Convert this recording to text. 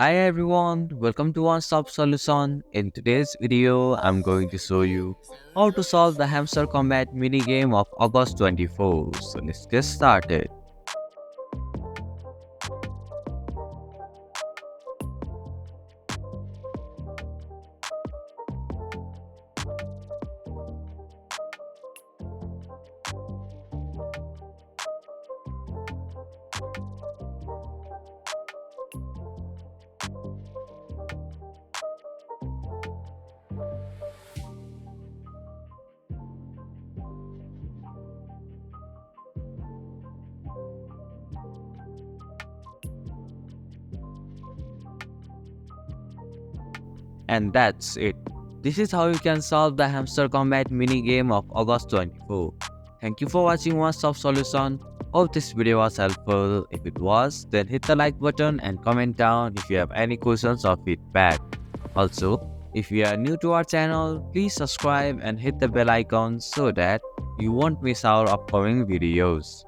Hi everyone, welcome to One Stop Solution. In today's video, I'm going to show you how to solve the Hamster Combat minigame of August 24. So let's get started. And that's it. This is how you can solve the Hamster Combat minigame of August 24. Thank you for watching One Stop Solution. Hope this video was helpful. If it was, then hit the like button and comment down if you have any questions or feedback. Also, if you are new to our channel, please subscribe and hit the bell icon so that you won't miss our upcoming videos.